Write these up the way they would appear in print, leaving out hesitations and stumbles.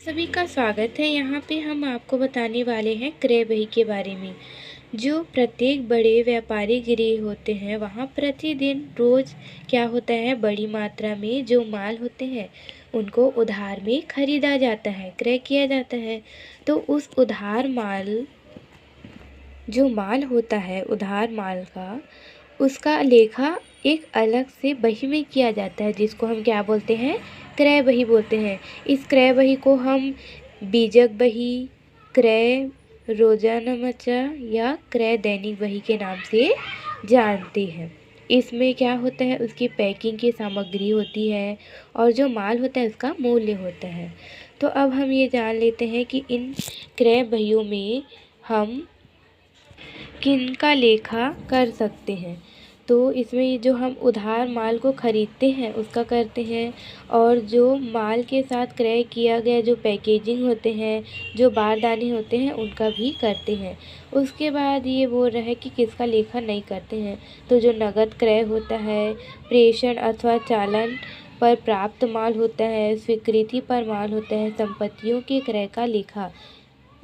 सभी का स्वागत है। यहाँ पे हम आपको बताने वाले हैं क्रय बही के बारे में। जो प्रत्येक बड़े व्यापारी गृह होते हैं वहाँ प्रतिदिन रोज़ क्या होता है, बड़ी मात्रा में जो माल होते हैं उनको उधार में खरीदा जाता है, क्रय किया जाता है। तो उस उधार माल जो माल होता है उधार माल का, उसका लेखा एक अलग से बही में किया जाता है, जिसको हम क्या बोलते हैं, क्रय बही बोलते हैं। इस क्रय बही को हम बीजक बही, क्रय रोजानामचा या क्रय दैनिक बही के नाम से जानते हैं। इसमें क्या होता है, उसकी पैकिंग की सामग्री होती है और जो माल होता है उसका मूल्य होता है। तो अब हम ये जान लेते हैं कि इन क्रय बहियों में हम किनका लेखा कर सकते हैं। तो इसमें जो हम उधार माल को खरीदते हैं उसका करते हैं, और जो माल के साथ क्रय किया गया जो पैकेजिंग होते हैं, जो बारदाने होते हैं, उनका भी करते हैं। उसके बाद ये बोल रहा है कि किसका लेखा नहीं करते हैं। तो जो नगद क्रय होता है, प्रेषण अथवा चालान पर प्राप्त माल होता है, स्वीकृति पर माल होता है, संपत्तियों के क्रय का लेखा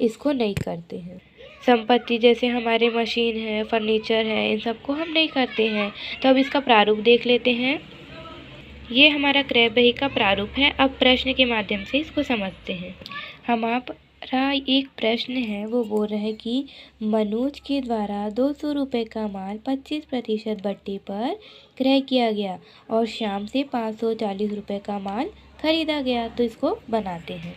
इसको नहीं करते हैं। संपत्ति जैसे हमारे मशीन है, फर्नीचर है, इन सबको हम नहीं करते हैं। तो अब इसका प्रारूप देख लेते हैं। ये हमारा क्रय बही का प्रारूप है। अब प्रश्न के माध्यम से इसको समझते हैं। हमारा एक प्रश्न है, वो बोल रहा है कि मनोज के द्वारा 200 रुपये का माल 25% बट्टे पर क्रय किया गया और श्याम से 540 रुपये का माल खरीदा गया। तो इसको बनाते हैं।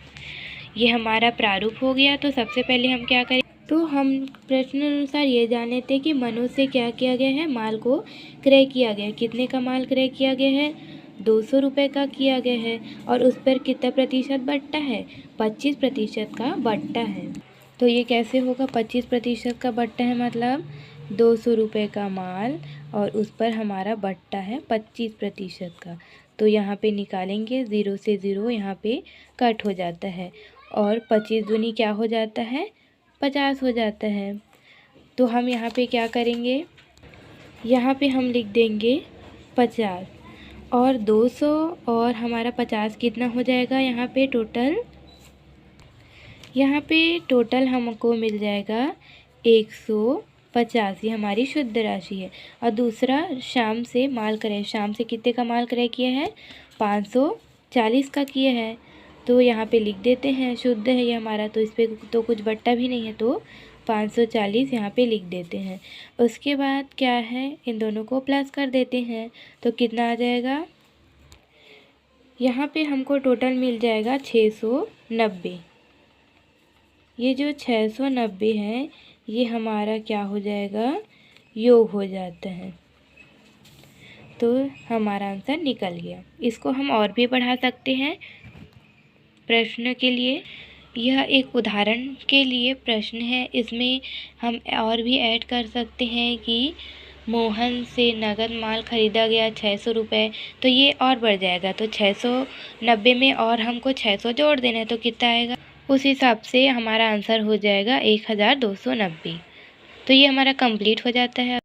ये हमारा प्रारूप हो गया। तो सबसे पहले हम क्या करें, तो हम प्रश्न अनुसार ये जान लेते हैं कि मनोज से क्या किया गया है, माल को क्रय किया गया है। कितने का माल क्रय किया गया है, 200 रुपये का किया गया है। और उस पर कितना प्रतिशत बट्टा है, 25% का बट्टा है। तो ये कैसे होगा, 25% का बट्टा है मतलब 200 रुपये का माल और उस पर हमारा बट्टा है 25% का। तो यहाँ पे निकालेंगे, 0 से 0 यहाँ पे कट हो जाता है और 25 दूनी क्या हो जाता है, 50 हो जाता है। तो हम यहाँ पे क्या करेंगे, यहाँ पे हम लिख देंगे 50 और 200 और हमारा 50 कितना हो जाएगा, यहाँ पे टोटल हमको मिल जाएगा 150। ये हमारी शुद्ध राशि है। और दूसरा शाम से माल क्रय, शाम से कितने का माल क्रय किया है, 540 का किया है। तो यहाँ पे लिख देते हैं, शुद्ध है ये हमारा, तो इस पर तो कुछ बट्टा भी नहीं है, तो 540 यहाँ पे लिख देते हैं। उसके बाद क्या है, इन दोनों को प्लस कर देते हैं। तो कितना आ जाएगा, यहाँ पे हमको टोटल मिल जाएगा 690। ये जो 690 है ये हमारा क्या हो जाएगा, योग हो जाता है। तो हमारा आंसर निकल गया। इसको हम और भी बढ़ा सकते हैं प्रश्न के लिए। यह एक उदाहरण के लिए प्रश्न है। इसमें हम और भी ऐड कर सकते हैं कि मोहन से नगद माल खरीदा गया 600 रुपये, तो ये और बढ़ जाएगा। तो 690 में और हमको 600 जोड़ देना है, तो कितना आएगा, उस हिसाब से हमारा आंसर हो जाएगा 1290। तो ये हमारा कंप्लीट हो जाता है।